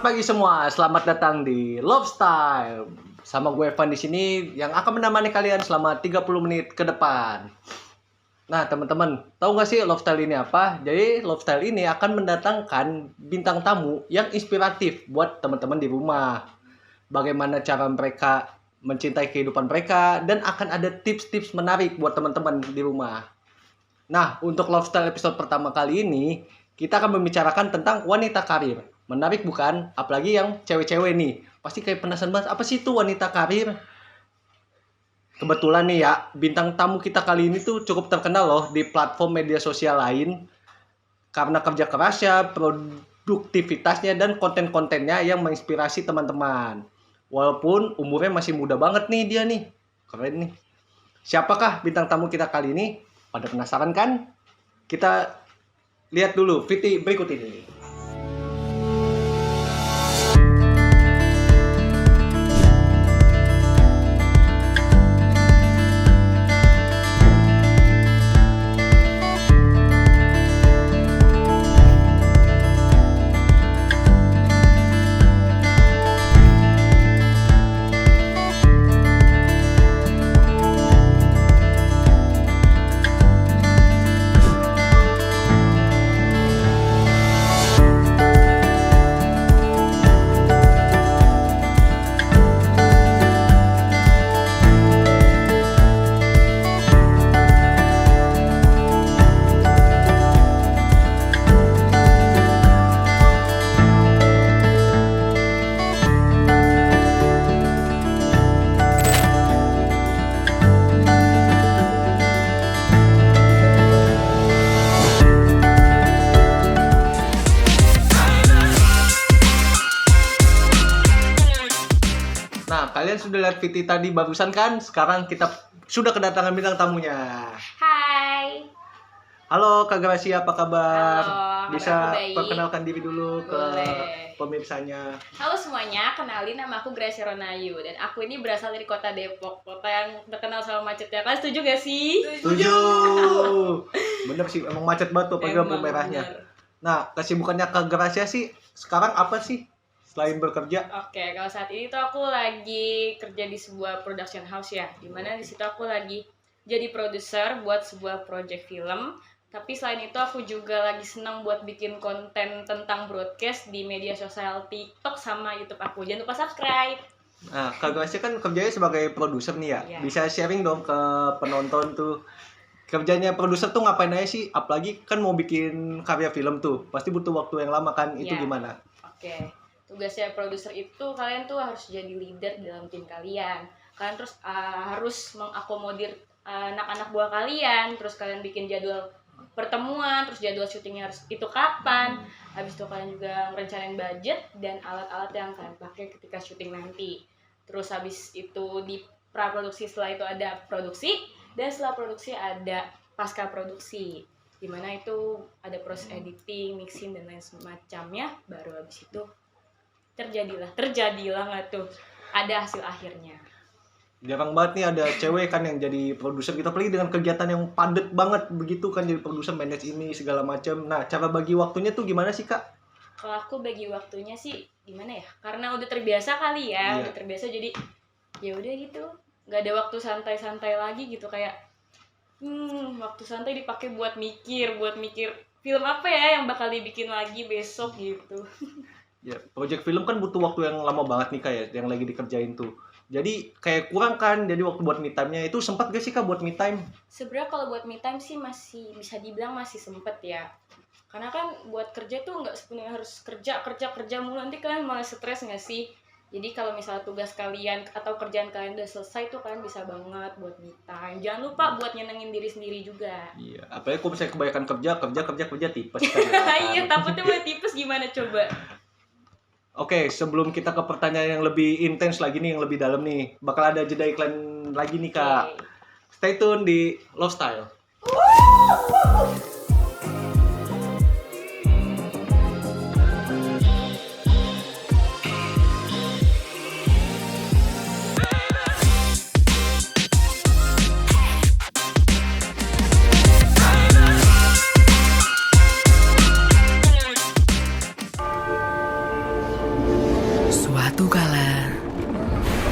pagi semua, selamat datang di Love Style. Sama gue Evan di sini yang akan menemani kalian selama 30 menit ke depan. Nah, teman-teman, tahu nggak sih Love Style ini apa? Jadi, Love Style ini akan mendatangkan bintang tamu yang inspiratif buat teman-teman di rumah. Bagaimana cara mereka mencintai kehidupan mereka dan akan ada tips-tips menarik buat teman-teman di rumah. Nah, untuk Love Style episode pertama kali ini, kita akan membicarakan tentang wanita karir. Menarik bukan? Apalagi yang cewek-cewek nih. Pasti kayak penasaran banget, apa sih itu wanita karir? Kebetulan nih ya, bintang tamu kita kali ini tuh cukup terkenal loh di platform media sosial lain. Karena kerja kerasnya, produktivitasnya, dan konten-kontennya yang menginspirasi teman-teman. Walaupun umurnya masih muda banget nih dia nih. Keren nih. Siapakah bintang tamu kita kali ini? Pada penasaran kan? Kita lihat dulu video berikut ini. Nah, kalian sudah lihat VT tadi barusan kan? Sekarang kita sudah kedatangan bintang tamunya. Hai. Halo Kak Gracia, apa kabar? Halo, Bisa kabar aku baik. perkenalkan diri dulu ke Boleh. pemirsanya. Halo semuanya, kenalin nama aku Gracia Ronayu dan aku ini berasal dari kota Depok, kota yang terkenal sama macetnya. Kalian setuju gak sih? Setuju. Bener sih, emang macet banget tuh apalagi lampu Emang merahnya. bener. Nah, kesibukannya Kak Gracia sih sekarang apa sih? Selain bekerja? Oke, kalau saat ini tuh aku lagi kerja di sebuah production house ya, dimana di situ aku lagi jadi produser buat sebuah project film. Tapi selain itu aku juga lagi senang buat bikin konten tentang broadcast di media sosial TikTok sama YouTube aku. Jangan lupa subscribe. Nah, Kak Gracia kan kerjanya sebagai produser nih ya. Iya. Bisa sharing dong ke penonton tuh. Kerjanya produser tuh ngapain aja sih? Apalagi kan mau bikin karya film tuh. Pasti butuh waktu yang lama kan. Itu Iya. gimana? Oke, tugasnya produser itu kalian tuh harus jadi leader dalam tim kalian. Kalian terus harus mengakomodir anak-anak buah kalian. Terus kalian bikin jadwal pertemuan, terus jadwal syutingnya harus itu kapan. Habis itu kalian juga merencanain budget dan alat-alat yang kalian pakai ketika syuting nanti. Terus habis itu di praproduksi, setelah itu ada produksi, dan setelah produksi ada pasca produksi. Dimana itu ada proses editing, mixing, dan lain semacamnya. Baru habis itu terjadilah nggak tuh ada hasil akhirnya. Jarang banget nih ada cewek kan yang jadi produser gitu. Apalagi dengan kegiatan yang padat banget begitu kan. Jadi produser, manage ini, segala macam. Nah, cara bagi waktunya tuh gimana sih Kak? Kalau aku bagi waktunya sih gimana ya, karena udah terbiasa kali ya. Iya. Udah terbiasa jadi ya udah gitu, nggak ada waktu santai-santai lagi gitu. Kayak waktu santai dipakai buat mikir film apa ya yang bakal dibikin lagi besok gitu. Ya, project film kan butuh waktu yang lama banget nih Kak ya, yang lagi dikerjain tuh. Jadi kayak kurang kan, jadi waktu buat me time-nya itu sempat gak sih Kak buat me time? Sebenarnya kalau buat me time sih masih bisa dibilang masih sempet ya. Karena kan buat kerja tuh nggak sepenuhnya harus kerja mulu, nanti kalian malah stres nggak sih? Jadi kalau misalnya tugas kalian atau kerjaan kalian udah selesai tuh kalian bisa banget buat me time. Jangan lupa buat nyenengin diri sendiri juga. Iya, apalagi kalau misalnya kebanyakan kerja tipes kan. Iya, takutnya mulai tipes gimana coba? Oke, sebelum kita ke pertanyaan yang lebih intens lagi nih, yang lebih dalam nih, bakal ada jeda iklan lagi nih Kak. Oke. Stay tune di Love Style. Suatu kala,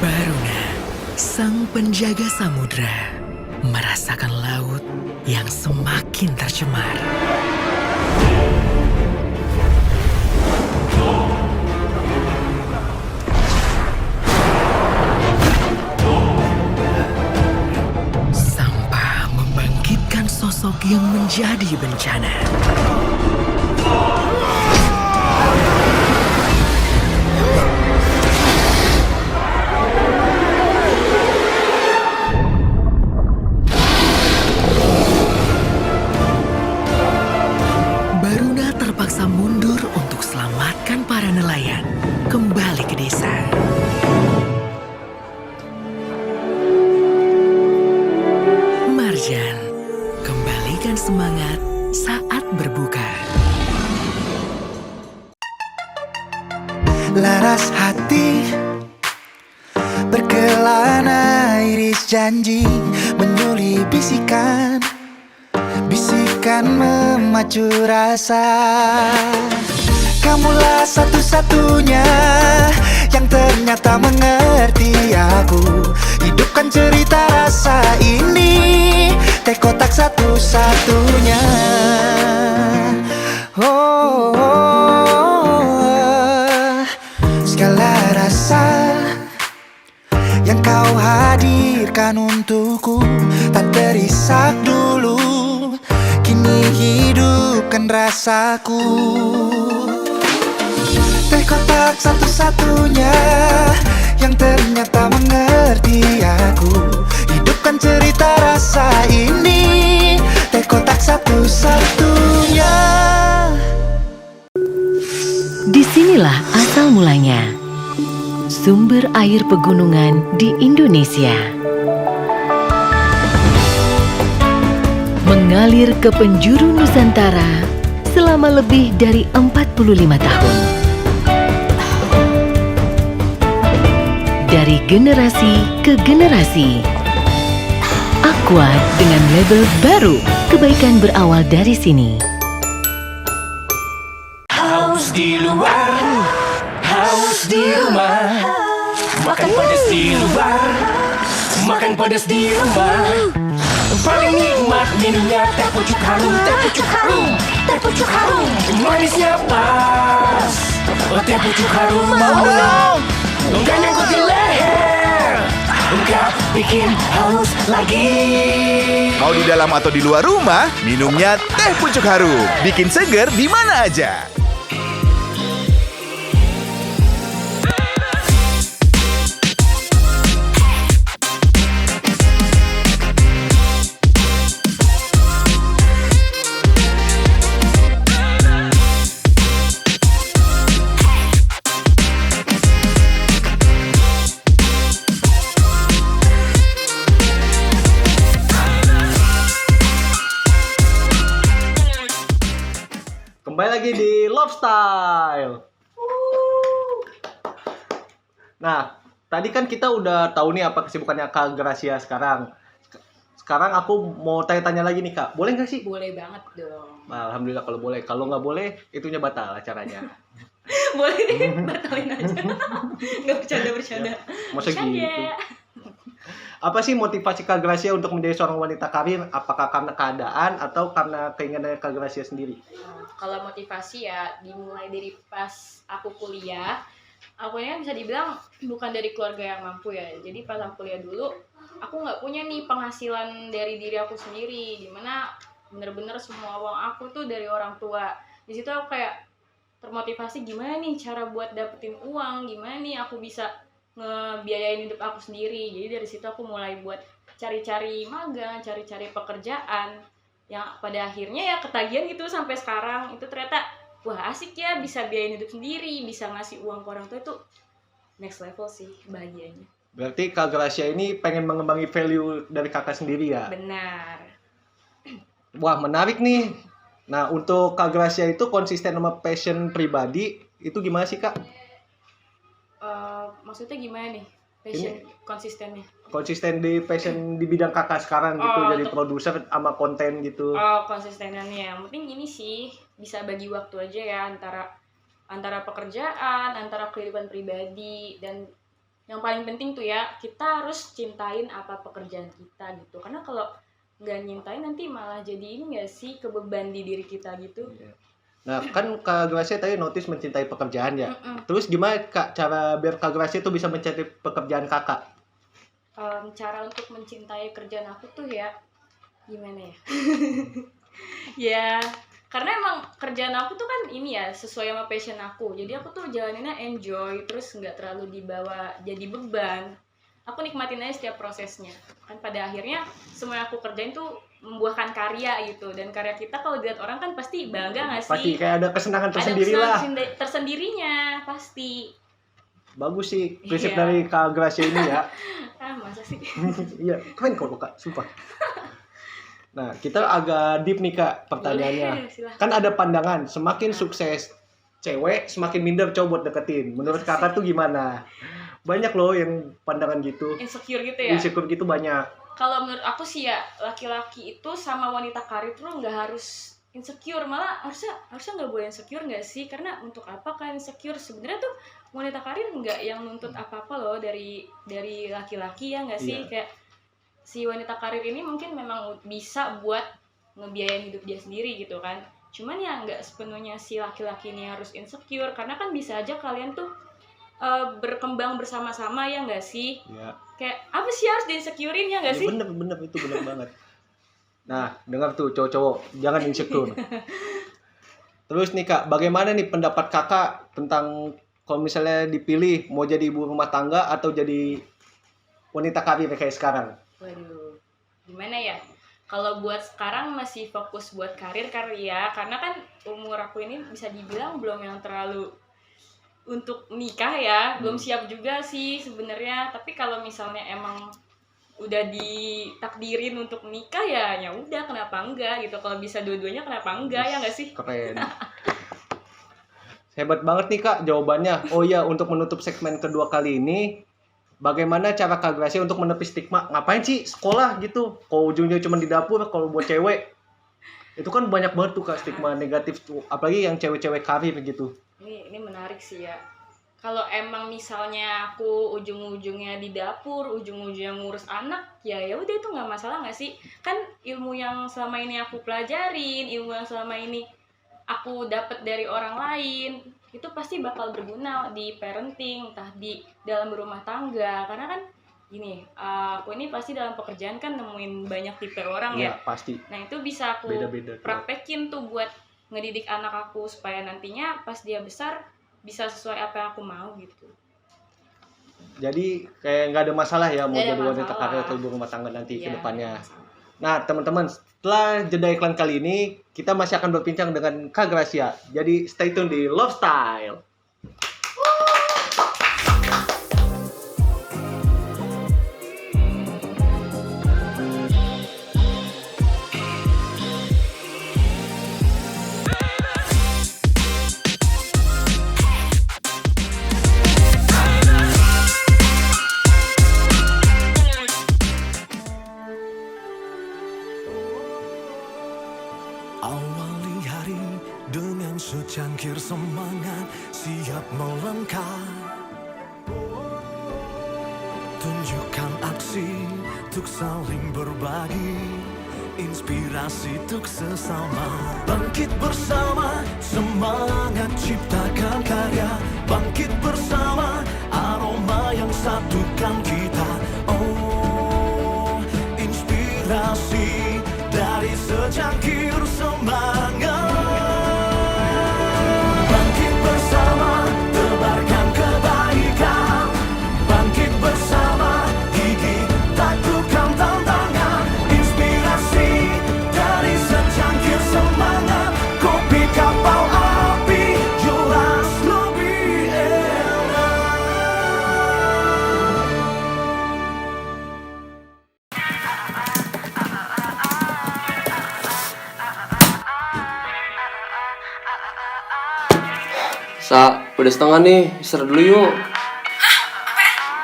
Baruna, sang penjaga samudra, merasakan laut yang semakin tercemar. Sampah membangkitkan sosok yang menjadi bencana. Baruna terpaksa mundur untuk selamatkan para nelayan kembali ke desa. Marjan, kembalikan semangat saat berbuka. Laras hati berkelana, iris janji menyuli bisikan. Bisikan memacu rasa. Kamulah satu-satunya yang ternyata mengerti aku. Hidupkan cerita rasa ini, teh kotak satu-satunya. Segala rasa yang kau hadirkan untukku tak terisak dulu. Kini hidupkan rasaku. Teh kotak satu-satunya yang ternyata mengerti aku. Hidupkan cerita rasa ini, teh kotak satu-satunya. Disinilah asal mulanya sumber air pegunungan di Indonesia. Mengalir ke penjuru Nusantara selama lebih dari 45 tahun. Dari generasi ke generasi. Aqua dengan label baru, kebaikan berawal dari sini. Haus di luar, haus di rumah. Makan pedas di luar, makan pedas di rumah. Paling nikmat minumnya teh pucuk harum, teh pucuk harum, teh pucuk harum. Manisnya pas, teh pucuk harum. Mau enggak nyangkut di leher, enggak bikin haus lagi. Mau di dalam atau di luar rumah, minumnya teh pucuk harum. Bikin seger di mana aja. Kembali lagi di Love Style. Nah, tadi kan kita udah tahu nih apa kesibukannya Kak Gracia sekarang. Sekarang aku mau tanya-tanya lagi nih Kak, boleh nggak sih? Boleh banget dong. Nah, alhamdulillah kalau boleh. Kalau nggak boleh, itunya batal acaranya. Boleh deh, batalin aja. Nggak bercanda-bercanda. Masa gitu? Apa sih motivasi Kak Gracia untuk menjadi seorang wanita karir? Apakah karena keadaan atau karena keinginan Kak Gracia sendiri? Kalau motivasi ya dimulai dari pas aku kuliah. Aku ini bisa dibilang bukan dari keluarga yang mampu ya. Jadi pas aku kuliah dulu, aku nggak punya nih penghasilan dari diri aku sendiri. Dimana bener-bener semua uang aku tuh dari orang tua. Di situ aku kayak termotivasi gimana nih cara buat dapetin uang, gimana nih aku bisa ngebiayain hidup aku sendiri. Jadi dari situ aku mulai buat cari-cari magang, cari-cari pekerjaan yang pada akhirnya ya ketagihan gitu sampai sekarang. Itu ternyata wah asik ya, bisa biayain hidup sendiri, bisa ngasih uang ke orang tua, itu next level sih bahagianya. Berarti Kak Gracia ini pengen mengembangi value dari kakak sendiri ya? Benar. Wah menarik nih. Nah untuk Kak Gracia itu konsisten sama passion pribadi itu gimana sih Kak? Maksudnya gimana nih passion konsistennya? Konsisten di passion di bidang kakak sekarang gitu, jadi untuk produser sama konten gitu. konsistenannya yang penting ini sih bisa bagi waktu aja ya antara antara pekerjaan, antara kehidupan pribadi, dan yang paling penting tuh ya, kita harus cintain apa pekerjaan kita gitu. Karena kalau nggak nyintain nanti malah jadi ini nggak sih, kebeban di diri kita gitu. Nah, kan Kak Gracia tadi notice mencintai pekerjaan ya. Mm-mm. Terus gimana Kak cara biar Kak Gracia itu bisa mencintai pekerjaan Kakak? Cara untuk mencintai kerjaan aku tuh ya gimana ya? Ya karena emang kerjaan aku tuh kan ini ya sesuai sama passion aku, jadi aku tuh jalaninnya enjoy, terus nggak terlalu dibawa jadi beban. Aku nikmatin aja setiap prosesnya, kan pada akhirnya semua yang aku kerjain tuh membuahkan karya gitu, dan karya kita kalau dilihat orang kan pasti bangga nggak sih? Pasti kayak ada kesenangan Ada tersendiri lah. kesenangan tersendirinya pasti. Bagus sih prinsip Iya. dari Kak Gracia ini ya. Masa sih? Iya, keren kok Kak, sumpah. Nah, kita agak deep nih Kak pertanyaannya. Boleh, silahkan. Kan ada pandangan, semakin sukses cewek, semakin minder cowok buat deketin. Menurut Kakak tuh gimana? Banyak loh yang pandangan gitu. Insecure gitu ya? Insecure gitu banyak. Kalau menurut aku sih ya, laki-laki itu sama wanita karir tuh nggak harus insecure, malah harusnya nggak boleh insecure nggak sih? Karena untuk apa kalian insecure? Sebenarnya tuh wanita karir nggak yang nuntut apa-apa loh dari laki-laki ya nggak sih? Iya. Kayak si wanita karir ini mungkin memang bisa buat ngebiayain hidup dia sendiri gitu kan. Cuman ya nggak sepenuhnya si laki-laki ini harus insecure, karena kan bisa aja kalian tuh berkembang bersama-sama ya nggak sih? Ya. Kayak apa sih harus di-insecurein ya nggak Ya sih? bener itu bener banget. Nah, dengar tuh cowok-cowok, jangan insecure. Terus nih Kak, bagaimana nih pendapat Kakak tentang kalau misalnya dipilih mau jadi ibu rumah tangga atau jadi wanita karir kayak sekarang? Waduh, gimana ya? Kalau buat sekarang masih fokus buat karir ya, karena kan umur aku ini bisa dibilang belum yang terlalu untuk nikah ya, belum siap juga sih sebenarnya. Tapi kalau misalnya emang udah ditakdirin untuk nikah ya udah, kenapa enggak gitu. Kalau bisa dua-duanya kenapa enggak ya nggak sih? Keren. Hebat banget nih Kak jawabannya. Oh iya, untuk menutup segmen kedua kali ini, bagaimana cara Kak Gracia untuk menepis stigma? Ngapain sih sekolah gitu? Kalau ujungnya cuma di dapur kalau buat cewek. Itu kan banyak banget tuh Kak stigma negatif tuh, apalagi yang cewek-cewek karir gitu. Ini menarik sih ya. Kalau emang misalnya aku ujung-ujungnya di dapur, ujung-ujungnya ngurus anak, ya udah itu nggak masalah nggak sih? Kan ilmu yang selama ini aku pelajarin, ilmu yang selama ini aku dapat dari orang lain, itu pasti bakal berguna di parenting, entah di dalam berumah tangga. Karena kan gini, aku ini pasti dalam pekerjaan kan nemuin banyak tipe orang ya. Iya, pasti. Nah itu bisa aku Beda-beda tuh. praktekin tuh buat ngedidik anak aku supaya nantinya pas dia besar bisa sesuai apa yang aku mau gitu. Jadi kayak nggak ada masalah ya mau Nggak ada jadi wanita masalah. karir atau ibu rumah tangga nanti ke Iya, depannya. nggak ada masalah. Nah, teman-teman, setelah jeda iklan kali ini, kita masih akan berbincang dengan Kak Gracia. Jadi stay tune di Love Style. Awali hari dengan secangkir semangat, siap melangkah. Tunjukkan aksi untuk saling berbagi, inspirasi untuk sesama. Bangkit bersama, semangat ciptakan karya. Bangkit bersama, aroma yang satukan kita. Oh, inspirasi dari secangkir semangat. Bangkit bersama, tebarkan kebaikan. Bangkit bersama, gigih taklukkan tantangan. Inspirasi dari secangkir semangat. Kopi kapal api, jelas lebih enak. Sa, udah setengah nih, istirahat dulu yuk.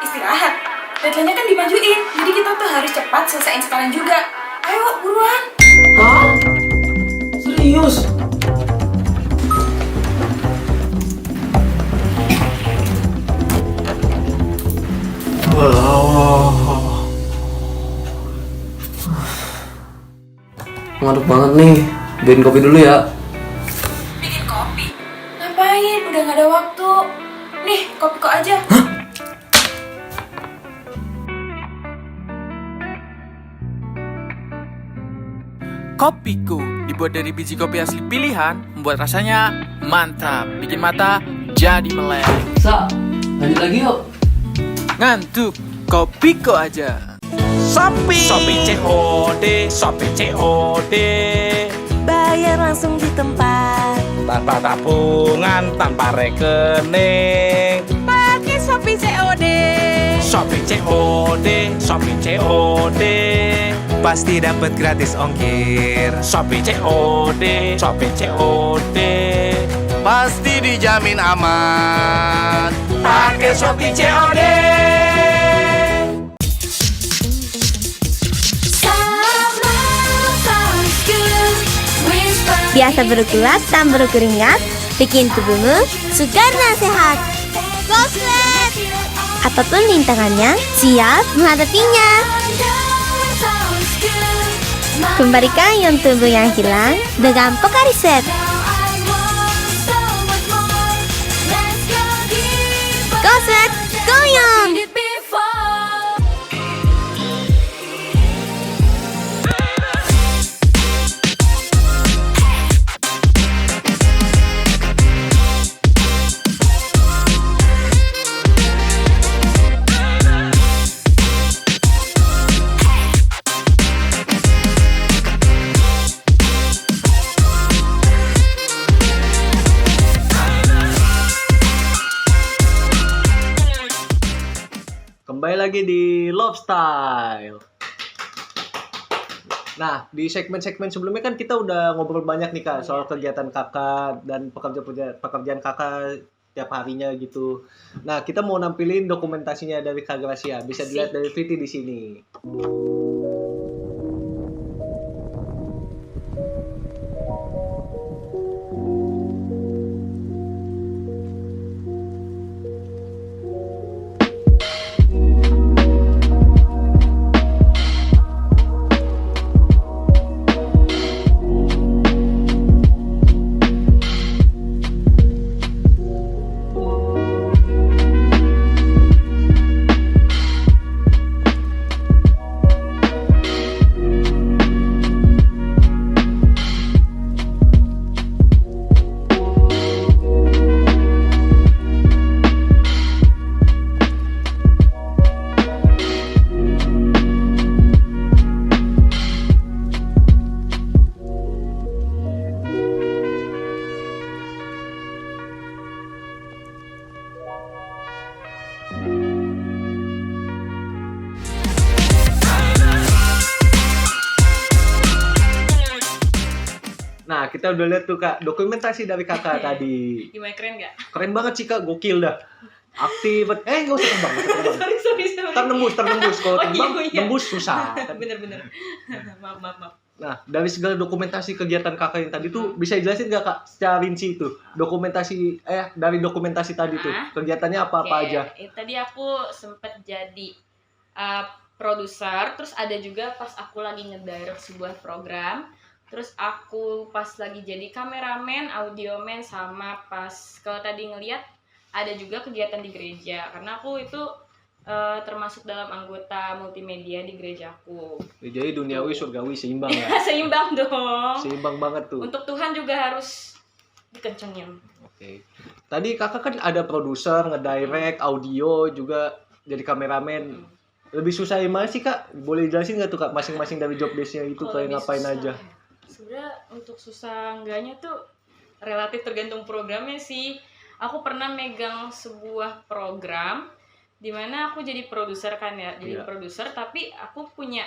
Istirahat? Deadline-nya kan dimajuin, jadi kita tuh harus cepat selesaiin sekarang juga. Ayo, buruan. Hah? Serius? Ngantuk banget nih. Bikin kopi dulu ya. Bikin kopi? Ngapain? Udah gak ada waktu. Nih, kopi kok aja. Kopiku dibuat dari biji kopi asli pilihan, membuat rasanya mantap, bikin mata jadi melek. Sa, lanjut lagi yuk. Ngantuk, Kopiko aja. Shopee COD, Shopee COD. Bayar langsung di tempat. Tanpa tabungan, tanpa rekening. Pakai Shopee COD. Shopee COD, Shopee COD. Pasti dapat gratis ongkir. Shopee COD, Shopee COD. Pasti dijamin aman. Pakai Shopee COD. Biasa berkulat, tak berkeringat, bikin tubuhmu segar dan sehat. Goslet! Apapun rintangannya, siap menghadapinya. Kembalikan ion tubuh yang hilang dengan Pocari Sweat. Goslet, goyang! Kembali lagi di Love Style. Nah, di segmen-segmen sebelumnya kan kita udah ngobrol banyak nih Kak soal kegiatan Kakak dan pekerjaan Kakak tiap harinya gitu. Nah, kita mau nampilin dokumentasinya dari Kak Gracia. Bisa dilihat dari Viti di sini. Nah, kita udah lihat tuh Kak, dokumentasi dari Kakak tadi. Gimana, keren gak? Keren banget sih Kak, gokil dah. Aktif, nggak usah terbang, sorry. Ternembus. Kalau Oh, terbang, iya. nembus susah. Bener. Maaf. Nah, dari segala dokumentasi kegiatan Kakak yang tadi tuh, bisa jelasin nggak Kak, secara rinci itu? Dari dokumentasi tadi tuh, kegiatannya apa-apa aja? Tadi aku sempet jadi produser, terus ada juga pas aku lagi ngedirect sebuah program. Terus aku pas lagi jadi kameramen, audioman, sama pas kalau tadi ngeliat ada juga kegiatan di gereja. Karena aku itu termasuk dalam anggota multimedia di gerejaku. Jadi duniawi surgawi seimbang ya? Seimbang dong. Seimbang banget tuh. Untuk Tuhan juga harus dikencengin. Oke. Tadi Kakak kan ada produser, ngedirect, audio, juga jadi kameramen. Lebih susah gimana sih Kak? Boleh jelasin nggak tuh Kak, masing-masing dari job desk-nya itu kayak ngapain aja? Sebenarnya untuk susah enggaknya tuh relatif tergantung programnya sih. Aku pernah megang sebuah program di mana aku jadi produser kan ya, jadi produser, tapi aku punya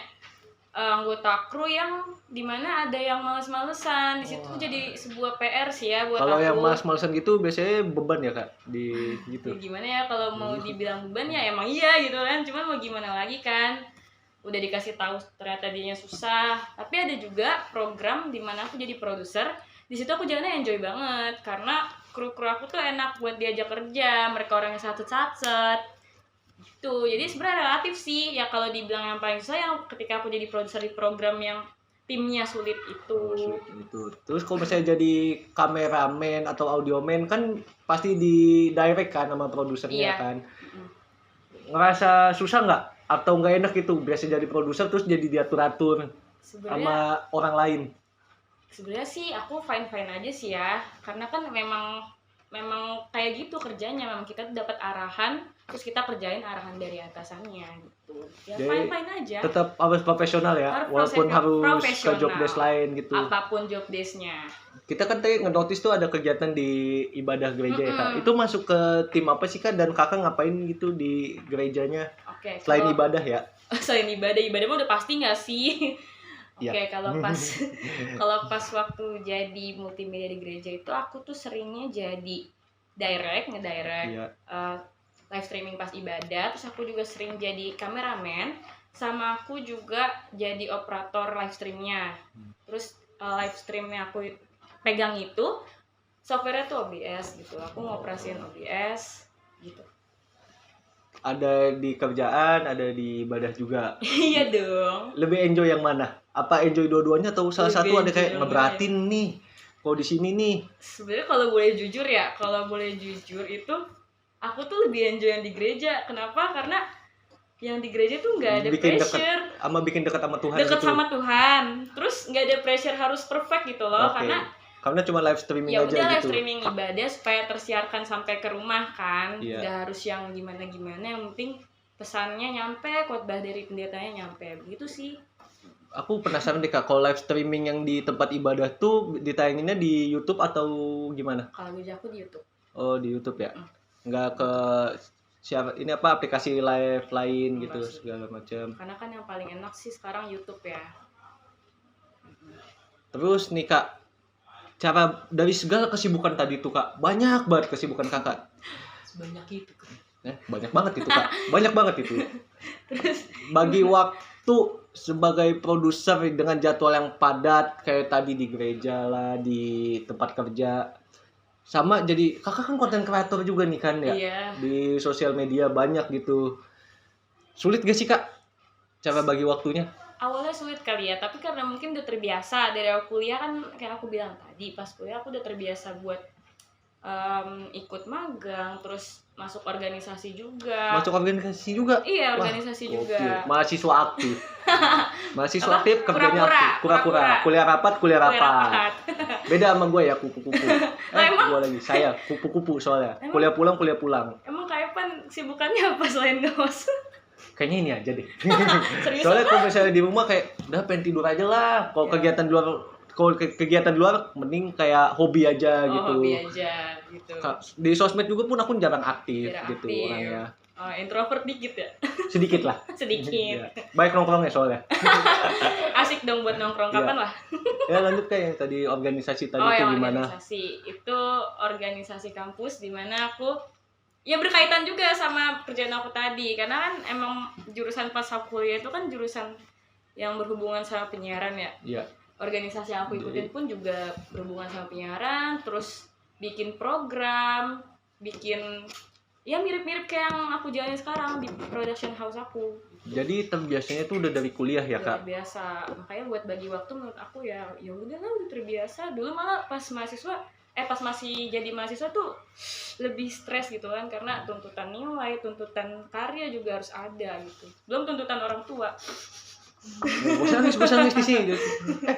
anggota kru yang dimana ada yang males-malesan. Di situ jadi sebuah PR sih ya buat Kalau aku. yang males-malesan gitu biasanya beban ya Kak di gitu. Ya gimana ya, kalau mau dibilang beban ya emang iya gitu kan, cuman mau gimana lagi kan. Udah dikasih tahu ternyata dianya susah. Tapi ada juga program di mana aku jadi produser. Di situ aku jalannya enjoy banget karena kru-kru aku tuh enak buat diajak kerja. Mereka orangnya satset-satset. gitu. Jadi sebenarnya relatif sih ya, kalau dibilang yang paling susah yang ketika aku jadi produser di program yang timnya sulit itu. Terus kalau misalnya jadi kameramen atau audioman kan pasti di direct kan sama produsernya Iya. kan. Ngerasa susah nggak atau nggak enak gitu biasa jadi produser terus jadi diatur-atur sama orang lain? Sebenarnya sih aku fine aja sih ya, karena kan memang kayak gitu kerjanya, memang kita tuh dapat arahan terus kita kerjain arahan dari atasannya gitu. Ya Jadi, fine aja. Tetap harus profesional ya, walaupun harus ke job desk lain gitu. Apapun job desk-nya. Kita kan tadi ngenotis tuh ada kegiatan di ibadah gereja ya Kak. Itu masuk ke tim apa sih Kak, dan Kakak ngapain gitu di gerejanya? Oke, selain ibadah ya? Selain ibadah mah udah pasti nggak sih? Oke, kalau pas waktu jadi multimedia di gereja itu aku tuh seringnya jadi ngedirect live streaming pas ibadah, terus aku juga sering jadi kameramen, sama aku juga jadi operator live streamnya. Terus live streamnya aku pegang itu software-nya tuh OBS gitu, aku ngoperasiin OBS gitu. Ada di kerjaan, ada di ibadah juga. Iya dong. Lebih enjoy yang mana? Apa enjoy dua-duanya atau salah satu ada kayak ngeberatin nih? Kalau di sini nih. Sebenarnya kalau boleh jujur itu aku tuh lebih enjoy yang di gereja. Kenapa? Karena yang di gereja tuh nggak ada pressure. Bikin dekat sama Tuhan. Dekat gitu. sama Tuhan. Terus nggak ada pressure harus perfect gitu loh. Karena cuma live streaming ya aja gitu. Ya udah live streaming ibadah supaya tersiarkan sampai ke rumah kan. Iya. Nggak harus yang gimana-gimana. Yang penting pesannya nyampe, khotbah dari pendetanya nyampe. Begitu sih. Aku penasaran deh Kak, kalau live streaming yang di tempat ibadah tuh ditayanginnya di YouTube atau gimana? Kalau gereja aku di YouTube. Oh, di YouTube ya? Nggak ke aplikasi live lain gitu segala macam. Karena kan yang paling enak sih sekarang YouTube ya. Terus nih Kak, cara dari segala kesibukan tadi tuh Kak, banyak banget kesibukan Kakak. Sebanyak itu kan. Banyak banget itu Kak, banyak banget itu. Terus bagi waktu sebagai produser dengan jadwal yang padat kayak tadi di gereja lah, di tempat kerja, sama jadi Kakak kan konten kreator juga nih kan ya. Iya. Di sosial media banyak gitu. Sulit gak sih Kak cara bagi waktunya? Awalnya sulit kali ya, tapi karena mungkin udah terbiasa dari aku kuliah kan, kayak aku bilang tadi, pas kuliah aku udah terbiasa buat ikut magang, terus masuk organisasi juga. Masuk organisasi juga? Iya, organisasi juga. Mahasiswa aktif. Mahasiswa aktif, kerjanya aktif. Kura-kura. Kuliah rapat. Beda sama gue ya, kupu-kupu. Gue lagi, saya kupu-kupu soalnya. Kuliah pulang. Emang kapan sibukannya apa selain ngos? Kayaknya ini aja deh. Soalnya kalau misalnya di rumah kayak udah pengen tidur aja lah. Kalau kegiatan di luar mending kayak hobi aja gitu. Hobi aja gitu. Di sosmed juga pun aku jarang aktif gitu orangnya. Introvert dikit ya? Sedikit lah. Sedikit. Ya. Baik nongkrongnya soalnya. Asik dong buat nongkrong kapan lah. Ya lanjut kayak yang tadi organisasi tadi itu gimana? Organisasi itu organisasi kampus di mana aku ya berkaitan juga sama kerjaan aku tadi, karena kan emang jurusan pas aku kuliah itu kan jurusan yang berhubungan sama penyiaran ya. Iya. Organisasi yang aku ikutin pun juga berhubungan sama penyiaran, terus bikin program, bikin ya mirip-mirip kayak yang aku jalanin sekarang di production house aku. Jadi terbiasanya itu udah dari kuliah ya Kak? Biasa, makanya buat bagi waktu menurut aku ya udahlah, udah terbiasa. Dulu malah pas masih jadi mahasiswa tuh lebih stres gitu kan, karena tuntutan nilai, tuntutan karya juga harus ada gitu. Belum tuntutan orang tua. Bosan nangis di sini.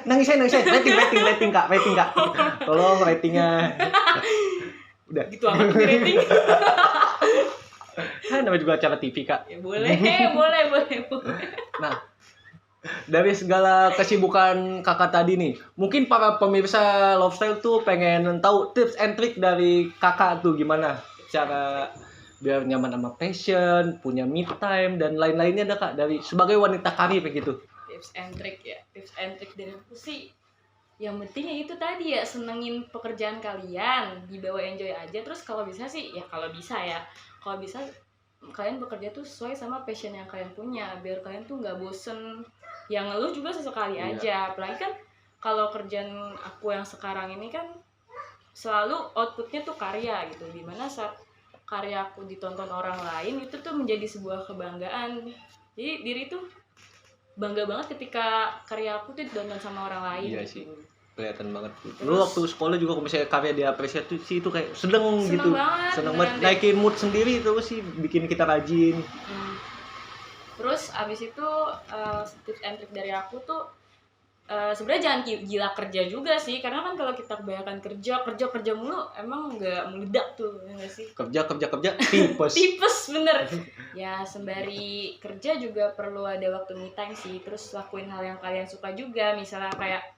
Nangis saya. Rating Kak. Tolong ratingnya. Udah. Gitu amat rating. Namanya juga acara TV Kak. Ya, boleh. Nah, dari segala kesibukan Kakak tadi nih, mungkin para pemirsa Lovestyle tuh pengen tahu tips and trick dari Kakak tuh gimana cara biar nyaman sama passion, punya me time dan lain-lainnya ada Kak dari sebagai wanita karir begitu. Tips and trick dari aku sih yang penting ya itu tadi ya, senengin pekerjaan kalian, dibawa enjoy aja. Terus kalau bisa kalian bekerja tuh sesuai sama passion yang kalian punya, biar kalian tuh nggak bosen. Yang ngeluh juga sesekali aja, apalagi kan kalau kerjaan aku yang sekarang ini kan selalu outputnya tuh karya gitu, dimana saat karyaku ditonton orang lain itu tuh menjadi sebuah kebanggaan. Jadi diri tuh bangga banget ketika karyaku tuh ditonton sama orang lain. Iya sih, kelihatan banget. Lu waktu sekolah juga kalau misalnya karya diapresiasi itu kayak seneng gitu. Seneng banget, naikin mood sendiri itu sih, bikin kita rajin. Terus abis itu tips and trick dari aku tuh sebenarnya jangan gila kerja juga sih, karena kan kalau kita kebanyakan kerja mulu emang nggak meledak tuh, ya nggak sih? Kerja tipes bener. Ya sembari kerja juga perlu ada waktu me time sih, terus lakuin hal yang kalian suka juga, misalnya kayak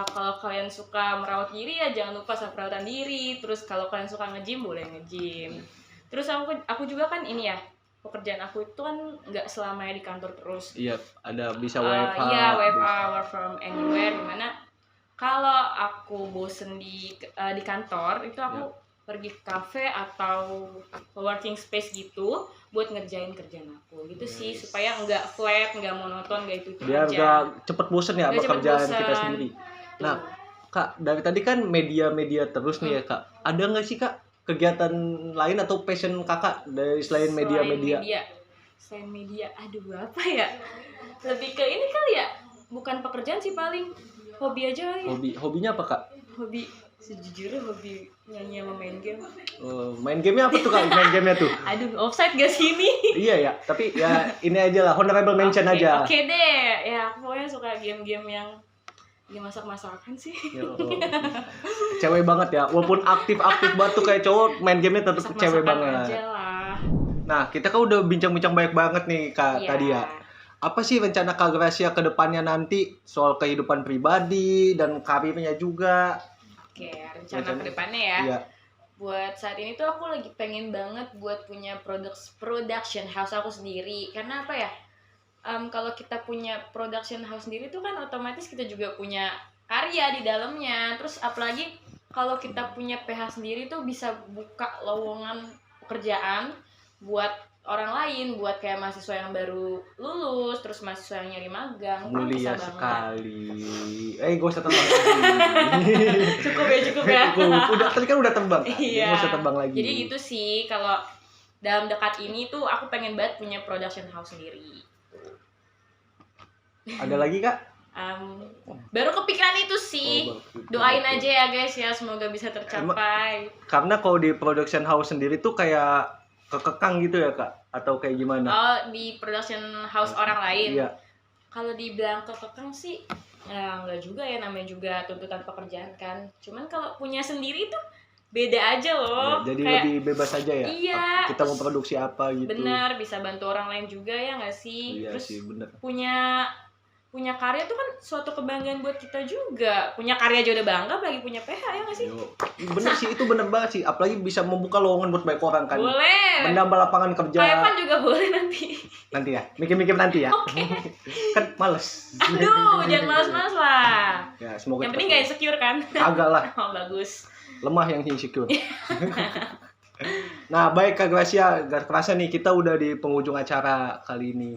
kalau kalian suka merawat diri ya jangan lupa sama perawatan diri, terus kalau kalian suka nge-gym boleh nge-gym. Terus aku juga kan ini ya, pekerjaan aku itu kan nggak selamanya di kantor terus. Iya, ada bisa WFH. Iya, WFH, work from anywhere, dimana kalau aku bosen di kantor itu aku pergi ke cafe atau working space gitu buat ngerjain kerjaan aku gitu sih, supaya nggak flat, nggak monoton, nggak itu biar aja. nggak cepet bosen ya pekerjaan kita sendiri. Nah, Kak, dari tadi kan media terus nih ya Kak. Ada nggak sih Kak kegiatan lain atau passion Kakak dari selain media? Selain media, aduh apa ya? Lebih ke ini kali ya, bukan pekerjaan sih, paling hobi aja kali ya. Hobinya apa Kak? Hobi, sejujurnya hobi nyanyi sama main game. Main gamenya apa tuh Kak? Main gamenya tuh? Aduh, offside gak sih ini? Iya ya, tapi ya ini aja lah, honorable mention aja. Oke deh, ya aku pokoknya suka game-game yang masak-masakan sih. Cewek banget ya, walaupun aktif banget tuh kayak cowok, main gamenya tetap cewek banget. Aja lah. Nah, kita kan udah bincang-bincang banyak banget nih Kak tadi ya. Apa sih rencana Kak Gracia ke depannya nanti soal kehidupan pribadi dan karirnya juga? Oke, rencana ke depannya ya. Iya. Buat saat ini tuh aku lagi pengen banget buat punya production house aku sendiri. Karena apa ya? Kalau kita punya production house sendiri tuh kan otomatis kita juga punya karya di dalamnya. Terus apalagi kalau kita punya PH sendiri tuh bisa buka lowongan pekerjaan buat orang lain, buat kayak mahasiswa yang baru lulus, terus mahasiswa yang nyari magang. Mulia sekali. Gak usah terbang lagi. Cukup ya. Udah, tadi kan udah terbang. Iya. Gak usah terbang lagi. Jadi itu sih, kalau dalam dekat ini tuh aku pengen banget punya production house sendiri. Ada lagi Kak? Baru kepikiran itu sih. Doain aja ya guys ya, semoga bisa tercapai. Karena kalau di production house sendiri tuh kayak kekekang gitu ya Kak? Atau kayak gimana? Oh, di production house orang lain? Iya. Kalau dibilang kekekang sih, ya enggak juga ya, namanya juga tuntutan pekerjaan kan. Cuman kalau punya sendiri tuh beda aja loh. Ya, jadi kayak, lebih bebas aja ya? Iya. Kita mau produksi apa gitu. Bener, bisa bantu orang lain juga ya nggak sih? Iya Terus sih, bener. punya karya tuh kan suatu kebanggaan buat kita juga. Punya karya aja udah bangga, apalagi punya PH ya nggak sih? Bener sih, itu bener banget sih. Apalagi bisa membuka lowongan buat banyak orang kan. Boleh. Menambah lapangan kerja. Kayak juga boleh nanti. Nanti ya, mikir-mikir nanti ya. Oke. Kan males. Aduh, jangan males-males lah. Ya, semoga yang penting nggak insecure kan? Agak lah. Oh, bagus. Lemah yang insecure. Nah, baik Kak Gracia, gak kerasa nih kita udah di penghujung acara kali ini.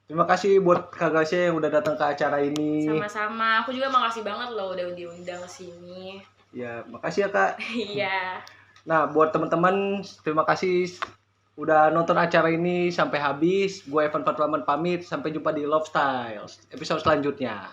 Terima kasih buat Kak Gracia yang udah datang ke acara ini. Sama-sama, aku juga makasih banget loh udah diundang ke sini. Ya, makasih ya Kak. Iya. Nah, buat teman-teman, terima kasih udah nonton acara ini sampai habis. Gue Evan Faturrahman pamit, sampai jumpa di Love Styles episode selanjutnya.